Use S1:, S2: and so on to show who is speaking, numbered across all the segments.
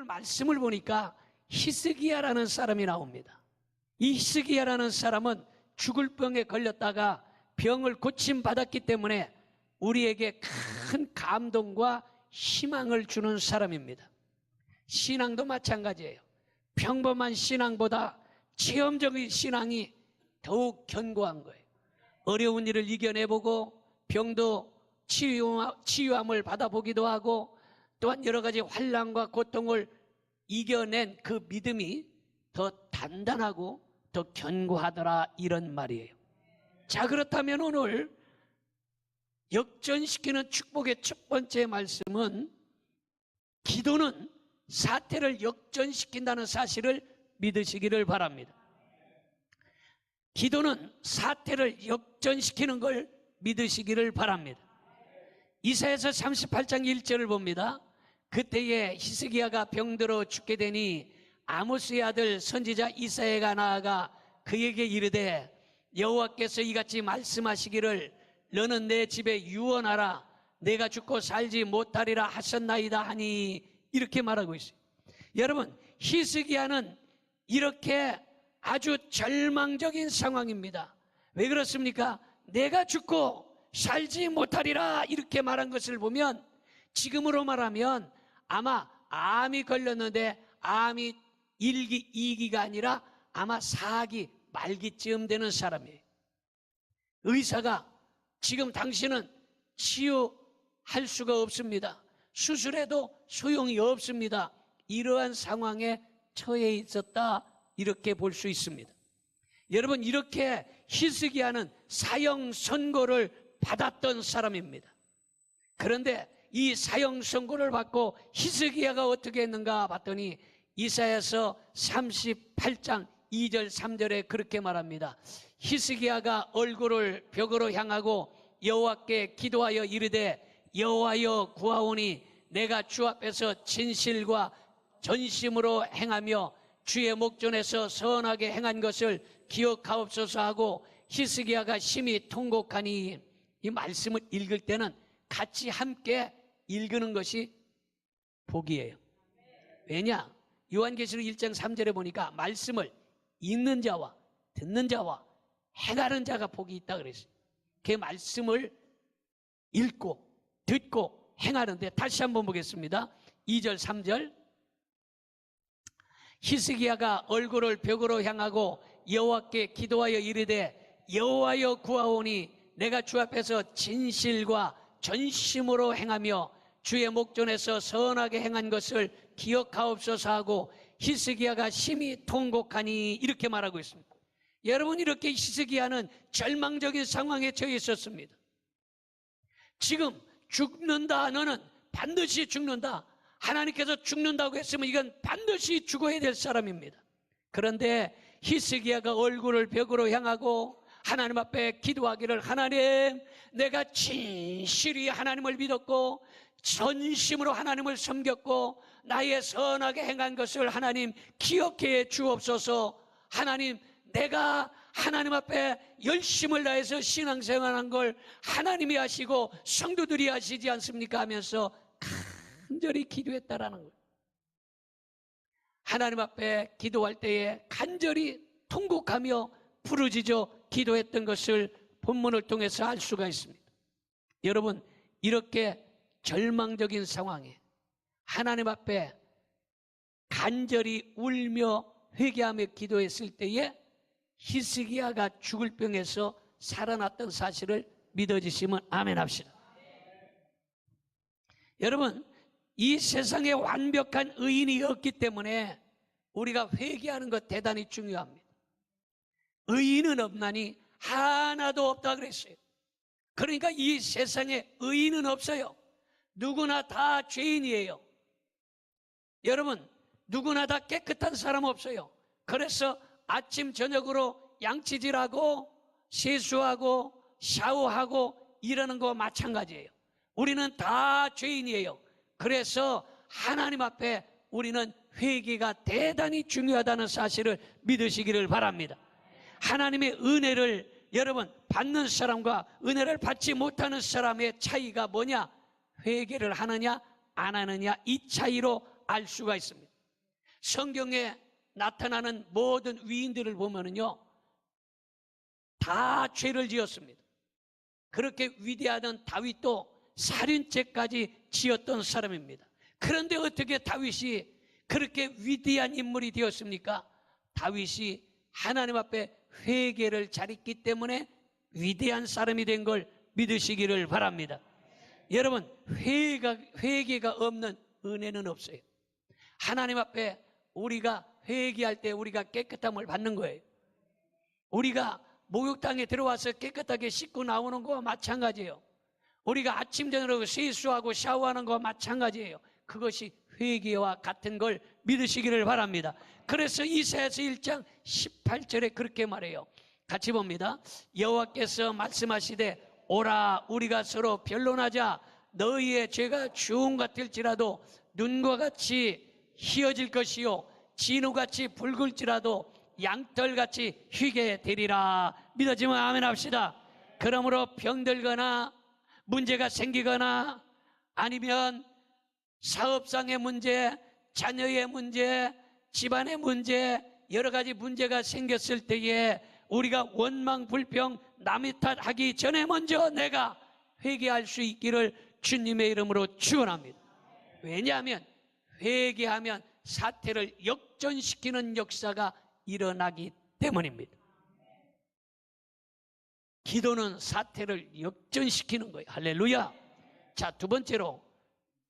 S1: 말씀을 보니까 히스기야라는 사람이 나옵니다. 이 히스기야라는 사람은 죽을 병에 걸렸다가 병을 고침받았기 때문에 우리에게 큰 감동과 희망을 주는 사람입니다. 신앙도 마찬가지예요. 평범한 신앙보다 체험적인 신앙이 더욱 견고한 거예요. 어려운 일을 이겨내보고 병도 치유함을 받아보기도 하고 또한 여러 가지 환난과 고통을 이겨낸 그 믿음이 더 단단하고 더 견고하더라, 이런 말이에요. 자, 그렇다면 오늘 역전시키는 축복의 첫 번째 말씀은 기도는 사태를 역전시킨다는 사실을 믿으시기를 바랍니다. 기도는 사태를 역전시키는 걸 믿으시기를 바랍니다. 이사야서 38장 1절을 봅니다. 그때에 히스기야가 병들어 죽게 되니 아모스의 아들 선지자 이사야가 나아가 그에게 이르되 여호와께서 이같이 말씀하시기를 너는 내 집에 유언하라 내가 죽고 살지 못하리라 하셨나이다 하니, 이렇게 말하고 있어요. 여러분, 히스기야는 이렇게 아주 절망적인 상황입니다. 왜 그렇습니까? 내가 죽고 살지 못하리라 이렇게 말한 것을 보면 지금으로 말하면 아마 암이 걸렸는데 암이 1기, 2기가 아니라 아마 4기, 말기쯤 되는 사람이에요. 의사가 지금 당신은 치유할 수가 없습니다. 수술해도 소용이 없습니다. 이러한 상황에 처해 있었다, 이렇게 볼 수 있습니다. 여러분, 이렇게 히스기야는 사형 선고를 받았던 사람입니다. 그런데 이 사형 선고를 받고 히스기야가 어떻게 했는가 봤더니 이사야서 38장 2절 3절에 그렇게 말합니다. 히스기야가 얼굴을 벽으로 향하고 여호와께 기도하여 이르되 여호와여 구하오니 내가 주 앞에서 진실과 전심으로 행하며 주의 목전에서 선하게 행한 것을 기억하옵소서 하고 히스기야가 심히 통곡하니, 이 말씀을 읽을 때는 같이 함께 읽는 것이 복이에요. 왜냐? 요한계시록 1장 3절에 보니까 말씀을 읽는 자와 듣는 자와 행하는 자가 복이 있다 그랬어요. 그 말씀을 읽고 듣고 행하는데, 다시 한번 보겠습니다. 2절 3절. 히스기야가 얼굴을 벽으로 향하고 여호와께 기도하여 이르되 여호와여 구하오니 내가 주 앞에서 진실과 전심으로 행하며 주의 목전에서 선하게 행한 것을 기억하옵소서 하고 히스기야가 심히 통곡하니, 이렇게 말하고 있습니다. 여러분, 이렇게 히스기야는 절망적인 상황에 처해 있었습니다. 지금 죽는다, 너는 반드시 죽는다, 하나님께서 죽는다고 했으면 이건 반드시 죽어야 될 사람입니다. 그런데 히스기야가 얼굴을 벽으로 향하고 하나님 앞에 기도하기를, 하나님, 내가 진실히 하나님을 믿었고 전심으로 하나님을 섬겼고 나의 선하게 행한 것을 하나님 기억해 주옵소서. 하나님, 내가 하나님 앞에 열심을 다해서 신앙생활한 걸 하나님이 하시고 성도들이 하시지 않습니까? 하면서 간절히 기도했다라는 거예요. 하나님 앞에 기도할 때에 간절히 통곡하며 부르짖어 기도했던 것을 본문을 통해서 알 수가 있습니다. 여러분, 이렇게 절망적인 상황에 하나님 앞에 간절히 울며 회개하며 기도했을 때에 히스기야가 죽을 병에서 살아났던 사실을 믿어주시면 아멘 합시다. 여러분, 이 세상에 완벽한 의인이 없기 때문에 우리가 회개하는 것 대단히 중요합니다. 의인은 없나니 하나도 없다 그랬어요. 그러니까 이 세상에 의인은 없어요. 누구나 다 죄인이에요. 여러분, 누구나 다 깨끗한 사람 없어요. 그래서 아침 저녁으로 양치질하고 세수하고 샤워하고 이러는 거 마찬가지예요. 우리는 다 죄인이에요. 그래서 하나님 앞에 우리는 회개가 대단히 중요하다는 사실을 믿으시기를 바랍니다. 하나님의 은혜를 여러분 받는 사람과 은혜를 받지 못하는 사람의 차이가 뭐냐? 회개를 하느냐 안 하느냐, 이 차이로 알 수가 있습니다. 성경에 나타나는 모든 위인들을 보면은요, 다 죄를 지었습니다. 그렇게 위대하던 다윗도 살인죄까지 지었던 사람입니다. 그런데 어떻게 다윗이 그렇게 위대한 인물이 되었습니까? 다윗이 하나님 앞에 회개를 잘했기 때문에 위대한 사람이 된 걸 믿으시기를 바랍니다. 여러분, 회개가 없는 은혜는 없어요. 하나님 앞에 우리가 회개할 때 우리가 깨끗함을 받는 거예요. 우리가 목욕탕에 들어와서 깨끗하게 씻고 나오는 거와 마찬가지예요. 우리가 아침 저녁으로 세수하고 샤워하는 거와 마찬가지예요. 그것이 회개와 같은 걸 믿으시기를 바랍니다. 그래서 이사야서 1장 18절에 그렇게 말해요. 같이 봅니다. 여호와께서 말씀하시되 오라 우리가 서로 변론하자. 너희의 죄가 주홍 같을지라도 눈과 같이 희어질 것이요 진우같이 붉을지라도 양털같이 희게 되리라. 믿어지면 아멘 합시다. 그러므로 병들거나 문제가 생기거나 아니면 사업상의 문제, 자녀의 문제, 집안의 문제, 여러 가지 문제가 생겼을 때에 우리가 원망, 불평, 남의 탓하기 전에 먼저 내가 회개할 수 있기를 주님의 이름으로 축원합니다. 왜냐하면 회개하면 사태를 역전시키는 역사가 일어나기 때문입니다. 기도는 사태를 역전시키는 거예요. 할렐루야. 자, 두 번째로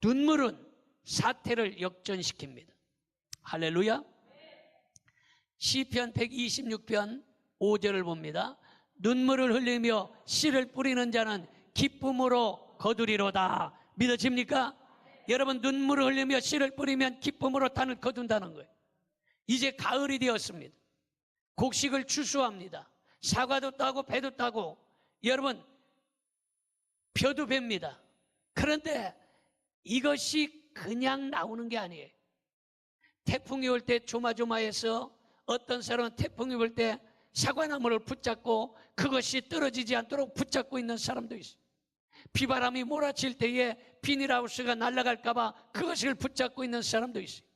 S1: 눈물은 사태를 역전시킵니다. 할렐루야. 시편 126편 5절을 봅니다. 눈물을 흘리며 씨를 뿌리는 자는 기쁨으로 거두리로다. 믿어집니까? 여러분, 눈물을 흘리며 씨를 뿌리면 기쁨으로 단을 거둔다는 거예요. 이제 가을이 되었습니다. 곡식을 추수합니다. 사과도 따고 배도 따고 여러분 벼도 뵭니다. 그런데 이것이 그냥 나오는 게 아니에요. 태풍이 올 때 조마조마해서 어떤 사람은 태풍이 올 때 사과나무를 붙잡고 그것이 떨어지지 않도록 붙잡고 있는 사람도 있어요. 비바람이 몰아칠 때에 비닐하우스가 날아갈까 봐 그것을 붙잡고 있는 사람도 있어요.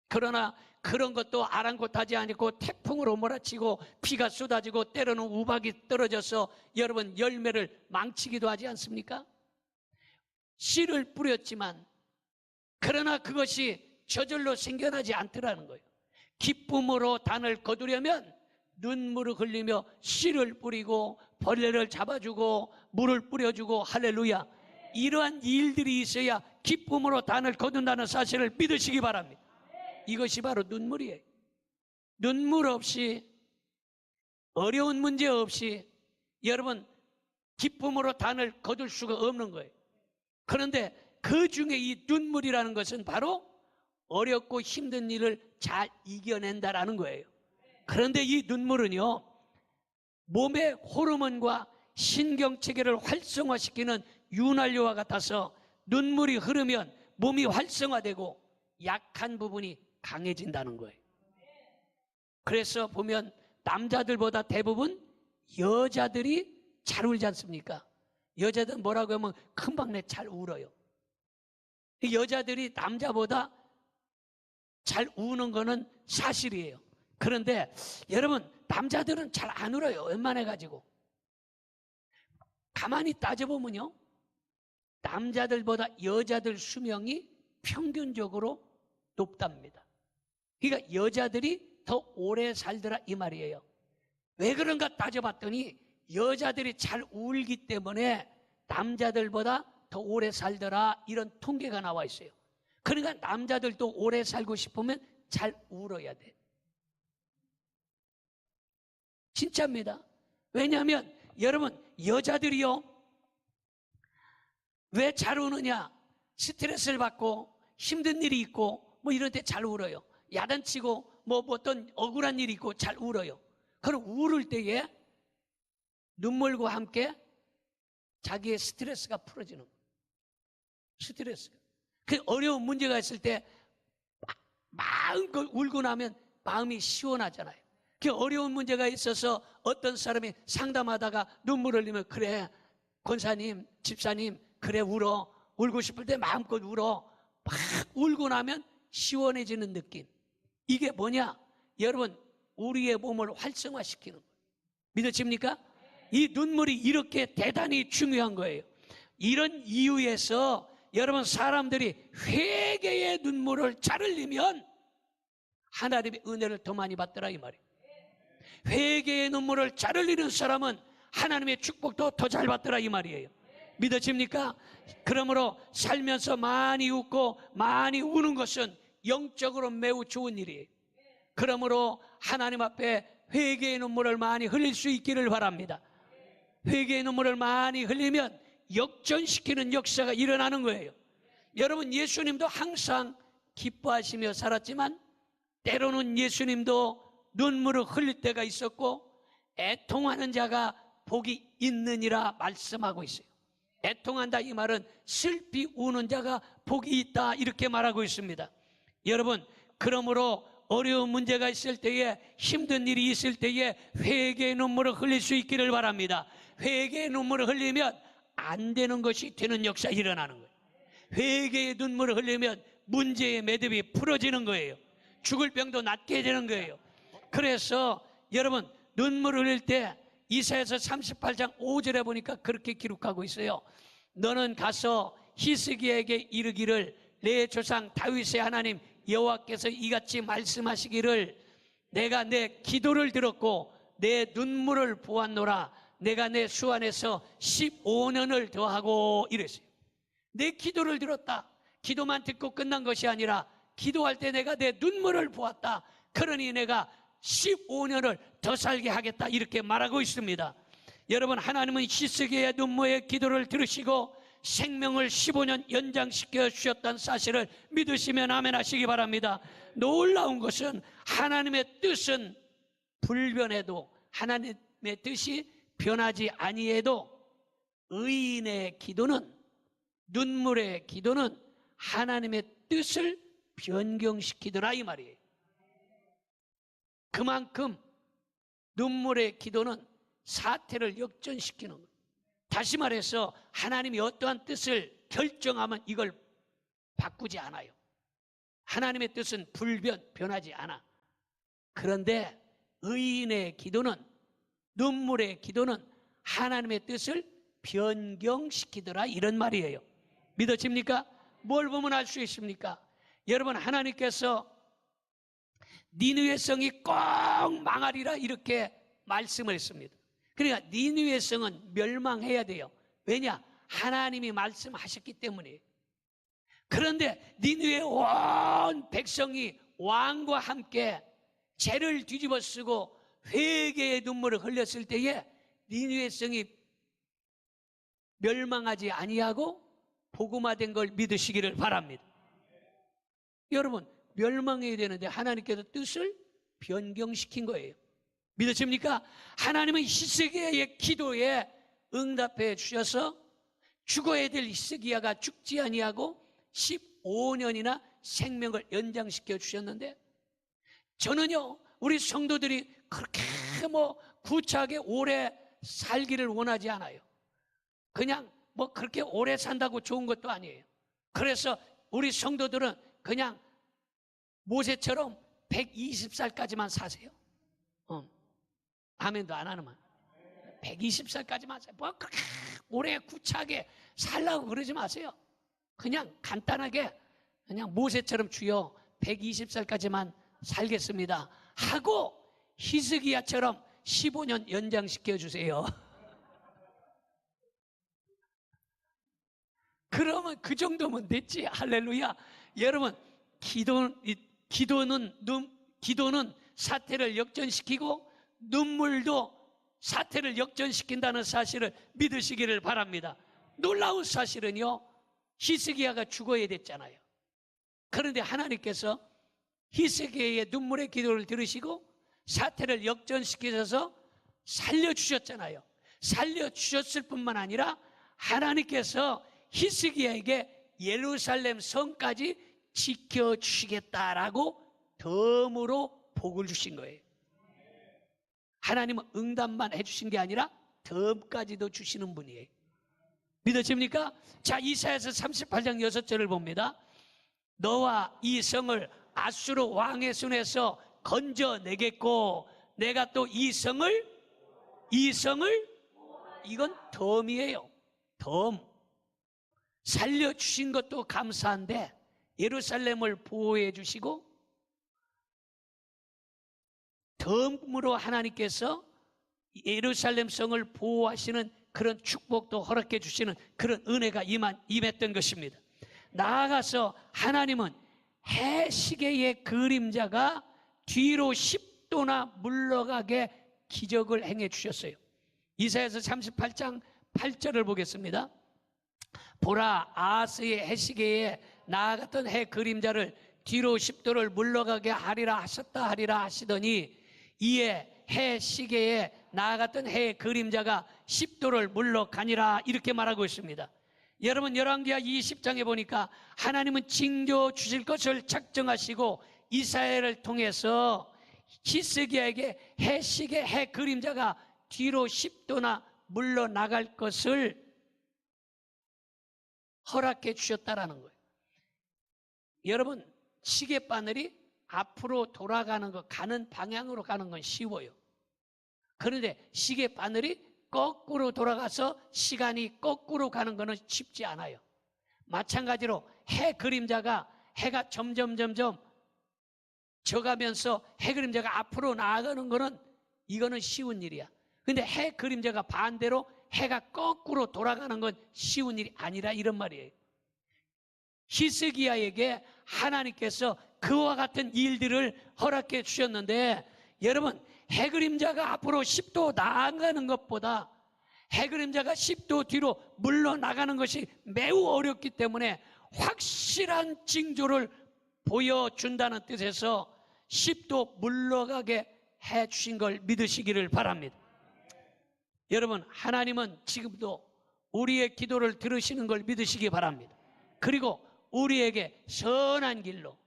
S1: 그러나 그런 것도 아랑곳하지 않고 태풍으로 몰아치고 비가 쏟아지고 때로는 우박이 떨어져서 여러분 열매를 망치기도 하지 않습니까? 씨를 뿌렸지만 그러나 그것이 저절로 생겨나지 않더라는 거예요. 기쁨으로 단을 거두려면 눈물을 흘리며 씨를 뿌리고 벌레를 잡아주고 물을 뿌려주고 할렐루야. 이러한 일들이 있어야 기쁨으로 단을 거둔다는 사실을 믿으시기 바랍니다. 이것이 바로 눈물이에요. 눈물 없이 어려운 문제 없이 여러분 기쁨으로 단을 거둘 수가 없는 거예요. 그런데 그 중에 이 눈물이라는 것은 바로 어렵고 힘든 일을 잘 이겨낸다라는 거예요. 그런데 이 눈물은요 몸의 호르몬과 신경체계를 활성화시키는 윤활유와 같아서 눈물이 흐르면 몸이 활성화되고 약한 부분이 강해진다는 거예요. 그래서 보면 남자들보다 대부분 여자들이 잘 울지 않습니까? 여자들은 뭐라고 하면 금방 잘 울어요. 여자들이 남자보다 잘 우는 거는 사실이에요. 그런데 여러분 남자들은 잘 안 울어요. 웬만해가지고. 가만히 따져보면요 남자들보다 여자들 수명이 평균적으로 높답니다. 그러니까 여자들이 더 오래 살더라 이 말이에요. 왜 그런가 따져봤더니 여자들이 잘 울기 때문에 남자들보다 더 오래 살더라 이런 통계가 나와 있어요. 그러니까 남자들도 오래 살고 싶으면 잘 울어야 돼. 진짜입니다. 왜냐하면 여러분 여자들이요 왜 잘 우느냐? 스트레스를 받고 힘든 일이 있고 뭐 이런 때 잘 울어요. 야단치고 뭐 어떤 억울한 일이 있고 잘 울어요. 그럼 울을 때에 눈물과 함께 자기의 스트레스가 풀어지는 거예요. 스트레스가. 그 어려운 문제가 있을 때 마음껏 울고 나면 마음이 시원하잖아요. 그 어려운 문제가 있어서 어떤 사람이 상담하다가 눈물을 흘리면 그래 권사님 집사님 그래 울어 울고 싶을 때 마음껏 울어 막 울고 나면 시원해지는 느낌. 이게 뭐냐? 여러분, 우리의 몸을 활성화시키는 거예요. 믿어집니까? 이 눈물이 이렇게 대단히 중요한 거예요. 이런 이유에서 여러분, 사람들이 회개의 눈물을 잘 흘리면 하나님의 은혜를 더 많이 받더라 이 말이에요. 회개의 눈물을 잘 흘리는 사람은 하나님의 축복도 더 잘 받더라 이 말이에요. 믿어집니까? 그러므로 살면서 많이 웃고 많이 우는 것은 영적으로 매우 좋은 일이에요. 그러므로 하나님 앞에 회개의 눈물을 많이 흘릴 수 있기를 바랍니다. 회개의 눈물을 많이 흘리면 역전시키는 역사가 일어나는 거예요. 여러분, 예수님도 항상 기뻐하시며 살았지만 때로는 예수님도 눈물을 흘릴 때가 있었고 애통하는 자가 복이 있느니라 말씀하고 있어요. 애통한다 이 말은 슬피 우는 자가 복이 있다 이렇게 말하고 있습니다. 여러분, 그러므로 어려운 문제가 있을 때에, 힘든 일이 있을 때에 회개의 눈물을 흘릴 수 있기를 바랍니다. 회개의 눈물을 흘리면 안 되는 것이 되는 역사 일어나는 거예요. 회개의 눈물을 흘리면 문제의 매듭이 풀어지는 거예요. 죽을 병도 낫게 되는 거예요. 그래서 여러분, 눈물을 흘릴 때 이사야서 38장 5절에 보니까 그렇게 기록하고 있어요. 너는 가서 히스기야에게 이르기를 내 조상 다윗의 하나님 여호와께서 이같이 말씀하시기를 내가 내 기도를 들었고 내 눈물을 보았노라. 내가 내 수 안에서 15년을 더하고 이랬어요. 내 기도를 들었다. 기도만 듣고 끝난 것이 아니라 기도할 때 내가 내 눈물을 보았다. 그러니 내가 15년을 더 살게 하겠다 이렇게 말하고 있습니다. 여러분, 하나님은 히스기야의 눈물의 기도를 들으시고 생명을 15년 연장시켜 주셨다는 사실을 믿으시면 아멘 하시기 바랍니다. 놀라운 것은 하나님의 뜻은 불변해도, 하나님의 뜻이 변하지 아니해도 의인의 기도는, 눈물의 기도는 하나님의 뜻을 변경시키더라 이 말이에요. 그만큼 눈물의 기도는 사태를 역전시키는 거예요. 다시 말해서 하나님이 어떠한 뜻을 결정하면 이걸 바꾸지 않아요. 하나님의 뜻은 변하지 않아. 그런데 의인의 기도는, 눈물의 기도는 하나님의 뜻을 변경시키더라 이런 말이에요. 믿어집니까? 뭘 보면 알 수 있습니까? 여러분, 하나님께서 니느웨 성이 꼭 망하리라 이렇게 말씀을 했습니다. 그러니까 니느웨 성은 멸망해야 돼요. 왜냐? 하나님이 말씀하셨기 때문이에요. 그런데 니느웨 온 백성이 왕과 함께 죄를 뒤집어 쓰고 회개의 눈물을 흘렸을 때에 니느웨 성이 멸망하지 아니하고 복음화된 걸 믿으시기를 바랍니다. 여러분, 멸망해야 되는데 하나님께서 뜻을 변경시킨 거예요. 믿으십니까? 하나님은 히스기야의 기도에 응답해 주셔서 죽어야 될 히스기야가 죽지 아니하고 15년이나 생명을 연장시켜 주셨는데, 저는요, 우리 성도들이 그렇게 구차하게 오래 살기를 원하지 않아요. 그냥 그렇게 오래 산다고 좋은 것도 아니에요. 그래서 우리 성도들은 그냥 모세처럼 120살까지만 사세요. 아멘도 안 하는 말. 120살까지만 사세요. 그렇게 오래 구차하게 살라고 그러지 마세요. 그냥 간단하게 그냥 모세처럼 주여 120살까지만 살겠습니다 하고 히스기야처럼 15년 연장시켜 주세요. 그러면 그 정도면 됐지. 할렐루야. 여러분, 기도는 사태를 역전시키고 눈물도 사태를 역전시킨다는 사실을 믿으시기를 바랍니다. 놀라운 사실은요, 히스기야가 죽어야 됐잖아요. 그런데 하나님께서 히스기야의 눈물의 기도를 들으시고 사태를 역전시키셔서 살려주셨잖아요. 살려주셨을 뿐만 아니라 하나님께서 히스기야에게 예루살렘 성까지 지켜주시겠다라고 덤으로 복을 주신 거예요. 하나님은 응답만 해주신 게 아니라 덤까지도 주시는 분이에요. 믿어집니까? 자, 이사야서 38장 6절을 봅니다. 너와 이 성을 아수르 왕의 손에서 건져내겠고 내가 또 이 성을 이건 덤이에요. 덤. 살려주신 것도 감사한데 예루살렘을 보호해 주시고 덤으로 하나님께서 예루살렘 성을 보호하시는 그런 축복도 허락해 주시는 그런 은혜가 임했던 것입니다. 나아가서 하나님은 해 시계의 그림자가 뒤로 10도나 물러가게 기적을 행해 주셨어요. 이사야서 38장 8절을 보겠습니다. 보라, 아하스의 해 시계에 나아갔던 해 그림자를 뒤로 10도를 물러가게 하리라 하시더니 이에 해 시계에 나아갔던 해 그림자가 10도를 물러가니라 이렇게 말하고 있습니다. 여러분 열왕기하 20장에 보니까 하나님은 징조 주실 것을 작정하시고 이사야를 통해서 히스기야에게 해 시계 해 그림자가 뒤로 10도나 물러나갈 것을 허락해 주셨다라는 거예요. 여러분 시계바늘이 앞으로 돌아가는 거, 가는 방향으로 가는 건 쉬워요. 그런데 시계바늘이 거꾸로 돌아가서 시간이 거꾸로 가는 것은 쉽지 않아요. 마찬가지로 해 그림자가 해가 점점 져가면서 해 그림자가 앞으로 나아가는 것은 이거는 쉬운 일이야. 근데 해 그림자가 반대로 해가 거꾸로 돌아가는 건 쉬운 일이 아니라 이런 말이에요. 히스기야에게 하나님께서 그와 같은 일들을 허락해 주셨는데 여러분 해 그림자가 앞으로 10도 나아가는 것보다 해 그림자가 10도 뒤로 물러나가는 것이 매우 어렵기 때문에 확실한 징조를 보여준다는 뜻에서 10도 물러가게 해 주신 걸 믿으시기를 바랍니다. 여러분 하나님은 지금도 우리의 기도를 들으시는 걸 믿으시기 바랍니다. 그리고 우리에게 선한 길로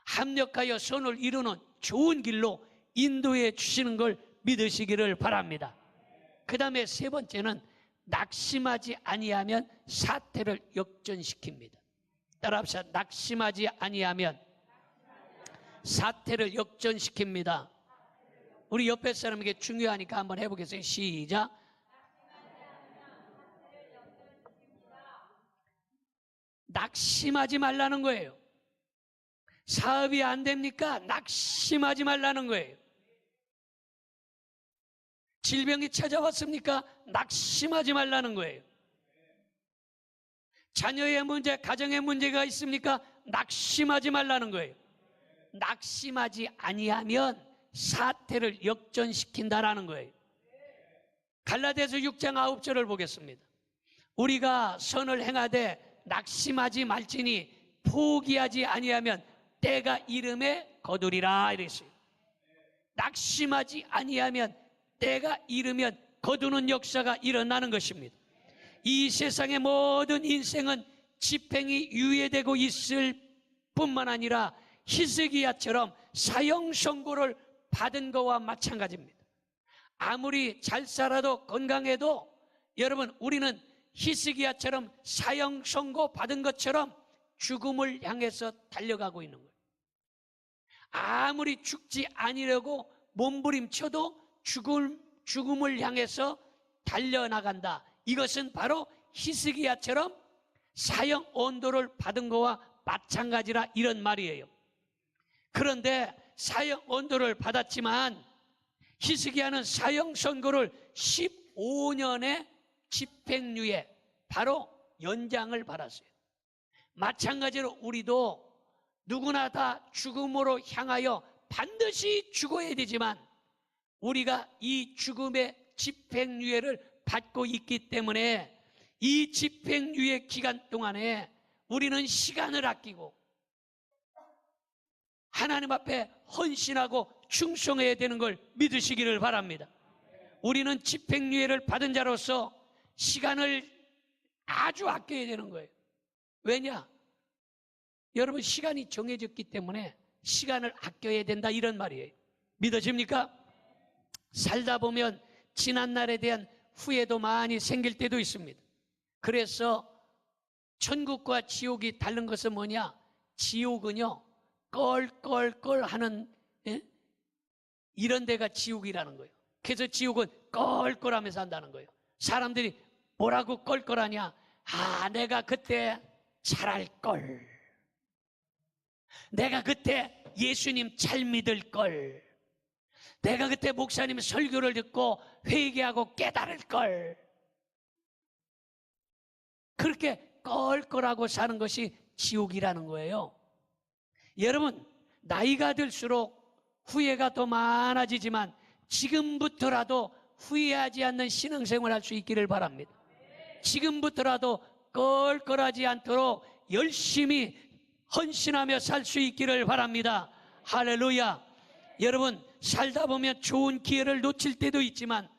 S1: 합력하여 선을 이루는 좋은 길로 인도해 주시는 걸 믿으시기를 바랍니다. 그 다음에 세 번째는 낙심하지 아니하면 사태를 역전시킵니다. 따라합시다. 낙심하지 아니하면 사태를 역전시킵니다. 우리 옆에 사람에게 중요하니까 한번 해보겠어요. 시작. 낙심하지 말라는 거예요. 사업이 안 됩니까? 낙심하지 말라는 거예요. 질병이 찾아왔습니까? 낙심하지 말라는 거예요. 자녀의 문제, 가정의 문제가 있습니까? 낙심하지 말라는 거예요. 낙심하지 아니하면 사태를 역전시킨다라는 거예요. 갈라디아서 6장 9절을 보겠습니다. 우리가 선을 행하되 낙심하지 말지니 포기하지 아니하면 때가 이름에 거두리라 이랬어요. 낙심하지 아니하면 때가 이르면 거두는 역사가 일어나는 것입니다. 이 세상의 모든 인생은 집행이 유예되고 있을 뿐만 아니라 히스기야처럼 사형 선고를 받은 것과 마찬가지입니다. 아무리 잘 살아도 건강해도 여러분 우리는 히스기야처럼 사형 선고 받은 것처럼 죽음을 향해서 달려가고 있는 거예요. 아무리 죽지 아니려고 몸부림쳐도 죽음을 향해서 달려나간다. 이것은 바로 히스기야처럼 사형 언도를 받은 것과 마찬가지라 이런 말이에요. 그런데 사형 언도를 받았지만 히스기야는 사형 선고를 15년의 집행유예 바로 연장을 받았어요. 마찬가지로 우리도 누구나 다 죽음으로 향하여 반드시 죽어야 되지만 우리가 이 죽음의 집행유예를 받고 있기 때문에 이 집행유예 기간 동안에 우리는 시간을 아끼고 하나님 앞에 헌신하고 충성해야 되는 걸 믿으시기를 바랍니다. 우리는 집행유예를 받은 자로서 시간을 아주 아껴야 되는 거예요. 왜냐? 여러분 시간이 정해졌기 때문에 시간을 아껴야 된다 이런 말이에요. 믿어집니까? 살다 보면 지난날에 대한 후회도 많이 생길 때도 있습니다. 그래서 천국과 지옥이 다른 것은 뭐냐? 지옥은요 껄껄껄 하는, 예? 이런 데가 지옥이라는 거예요. 그래서 지옥은 껄껄하면서 한다는 거예요. 사람들이 뭐라고 껄껄하냐? 아, 내가 그때 잘할걸. 내가 그때 예수님 잘 믿을걸. 내가 그때 목사님 설교를 듣고 회개하고 깨달을걸. 그렇게 껄껄하고 사는 것이 지옥이라는 거예요. 여러분, 나이가 들수록 후회가 더 많아지지만 지금부터라도 후회하지 않는 신앙생활을 할 수 있기를 바랍니다. 지금부터라도 껄껄하지 않도록 열심히 헌신하며 살 수 있기를 바랍니다. 할렐루야. 여러분, 살다 보면 좋은 기회를 놓칠 때도 있지만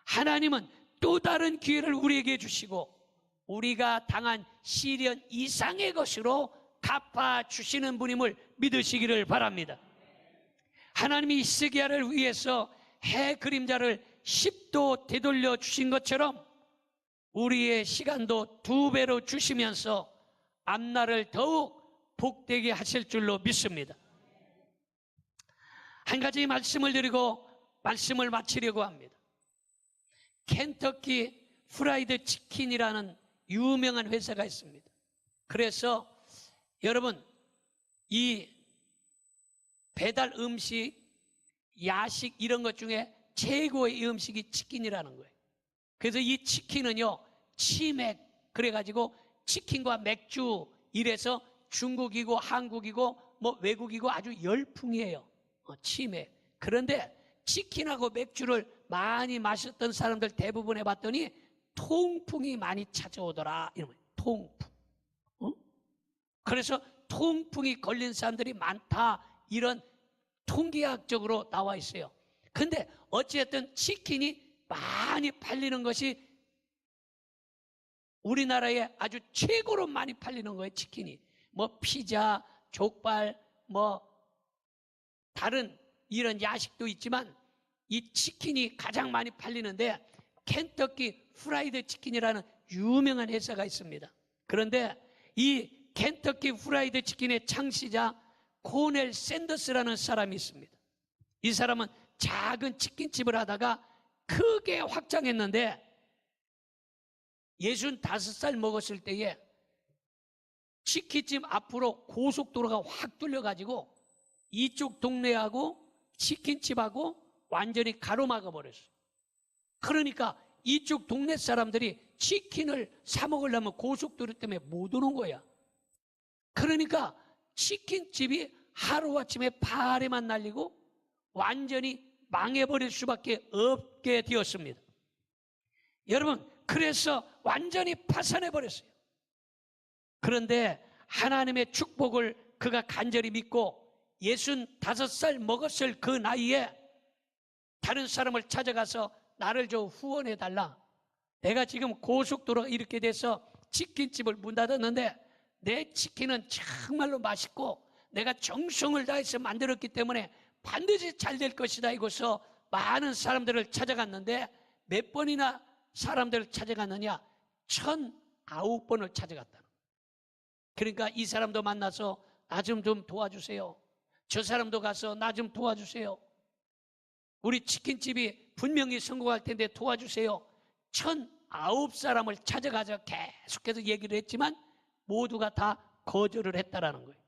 S1: 하나님은 또 다른 기회를 우리에게 주시고 우리가 당한 시련 이상의 것으로 갚아주시는 분임을 믿으시기를 바랍니다. 하나님이 히스기야를 위해서 해 그림자를 10도 되돌려 주신 것처럼 우리의 시간도 2배로 주시면서 앞날을 더욱 복되게 하실 줄로 믿습니다. 한 가지 말씀을 드리고 말씀을 마치려고 합니다. 켄터키 프라이드 치킨이라는 유명한 회사가 있습니다. 그래서 여러분, 이 배달 음식, 야식 이런 것 중에 최고의 음식이 치킨이라는 거예요. 그래서 이 치킨은요, 치맥, 그래가지고 치킨과 맥주 이래서 중국이고 한국이고 뭐 외국이고 아주 열풍이에요. 치맥. 그런데 치킨하고 맥주를 많이 마셨던 사람들 대부분 해봤더니 통풍이 많이 찾아오더라. 이러면 통풍. 그래서 통풍이 걸린 사람들이 많다. 이런 통계학적으로 나와 있어요. 근데 어찌됐든 치킨이 많이 팔리는 것이 우리나라에 아주 최고로 많이 팔리는 거예요. 치킨이 뭐 피자, 족발, 뭐 다른 이런 야식도 있지만 이 치킨이 가장 많이 팔리는데 켄터키 프라이드 치킨이라는 유명한 회사가 있습니다. 그런데 이 켄터키 프라이드 치킨의 창시자 코넬 샌더스라는 사람이 있습니다. 이 사람은 작은 치킨집을 하다가 크게 확장했는데 65살 먹었을 때에 치킨집 앞으로 고속도로가 확 뚫려가지고 이쪽 동네하고 치킨집하고 완전히 가로막아 버렸어요. 그러니까 이쪽 동네 사람들이 치킨을 사 먹으려면 고속도로 때문에 못 오는 거야. 그러니까 치킨집이 하루아침에 파래만 날리고 완전히 망해버릴 수밖에 없게 되었습니다. 여러분, 그래서 완전히 파산해버렸어요. 그런데 하나님의 축복을 그가 간절히 믿고 65살 먹었을 그 나이에 다른 사람을 찾아가서 나를 좀 후원해달라. 내가 지금 고속도로가 이렇게 돼서 치킨집을 문 닫았는데 내 치킨은 정말로 맛있고 내가 정성을 다해서 만들었기 때문에 반드시 잘 될 것이다. 이고서 많은 사람들을 찾아갔는데 몇 번이나 사람들을 찾아갔느냐? 1009번을 찾아갔다는. 그러니까 이 사람도 만나서 나 좀 도와주세요. 저 사람도 가서 나 좀 도와주세요. 우리 치킨집이 분명히 성공할 텐데 도와주세요. 1009사람을 찾아가서 계속해서 얘기를 했지만 모두가 다 거절을 했다라는 거예요.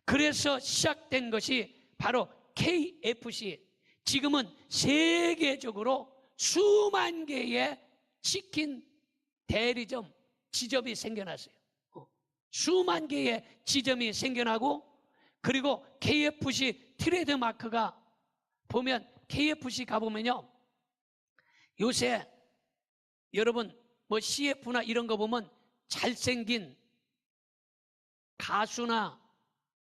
S1: 그래서 시작된 것이 바로 KFC. 지금은 세계적으로 수만 개의 치킨 대리점, 지점이 생겨났어요. 수만 개의 지점이 생겨나고, 그리고 KFC 트레이드 마크가 보면 KFC 가보면요, 요새 여러분 뭐 CF나 이런 거 보면 잘생긴 가수나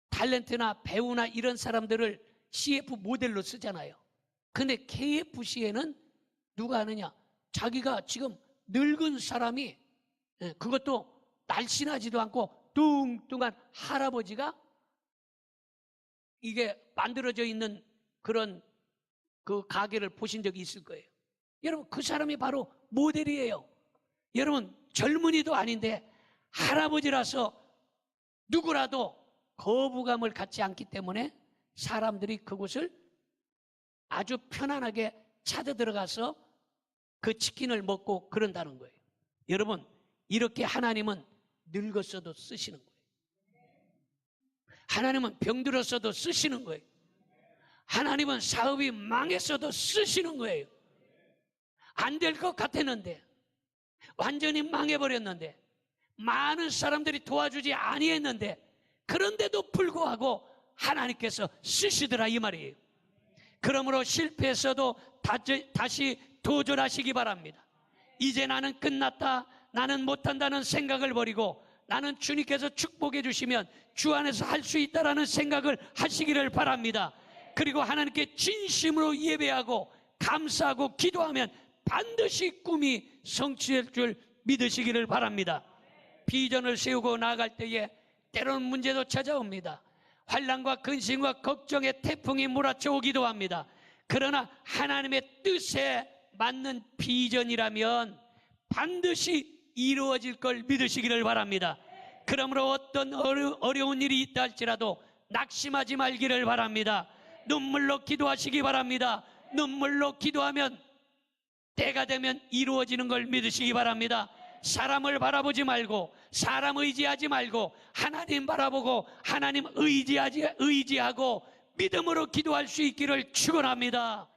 S1: 탤런트나 배우나 이런 사람들을 CF 모델로 쓰잖아요. 근데 KFC에는 누가 하느냐? 자기가 지금 늙은 사람이, 그것도 날씬하지도 않고 뚱뚱한 할아버지가 이게 만들어져 있는 그런 그 가게를 보신 적이 있을 거예요. 여러분, 그 사람이 바로 모델이에요. 여러분, 젊은이도 아닌데 할아버지라서 누구라도 거부감을 갖지 않기 때문에 사람들이 그곳을 아주 편안하게 찾아 들어가서 그 치킨을 먹고 그런다는 거예요. 여러분, 이렇게 하나님은 늙었어도 쓰시는 거예요. 하나님은 병들었어도 쓰시는 거예요. 하나님은 사업이 망했어도 쓰시는 거예요. 안 될 것 같았는데, 완전히 망해버렸는데, 많은 사람들이 도와주지 아니했는데, 그런데도 불구하고 하나님께서 쓰시더라 이 말이에요. 그러므로 실패했어도 다시 도전하시기 바랍니다. 이제 나는 끝났다, 나는 못한다는 생각을 버리고 나는 주님께서 축복해 주시면 주 안에서 할 수 있다라는 생각을 하시기를 바랍니다. 그리고 하나님께 진심으로 예배하고 감사하고 기도하면 반드시 꿈이 성취될 줄 믿으시기를 바랍니다. 비전을 세우고 나아갈 때에 때로는 문제도 찾아옵니다. 환난과 근심과 걱정의 태풍이 몰아쳐 오기도 합니다. 그러나 하나님의 뜻에 맞는 비전이라면 반드시 이루어질 걸 믿으시기를 바랍니다. 그러므로 어떤 어려운 일이 있다 할지라도 낙심하지 말기를 바랍니다. 눈물로 기도하시기 바랍니다. 눈물로 기도하면 때가 되면 이루어지는 걸 믿으시기 바랍니다. 사람을 바라보지 말고 사람 의지하지 말고 하나님 바라보고 하나님 의지하고 믿음으로 기도할 수 있기를 축원합니다.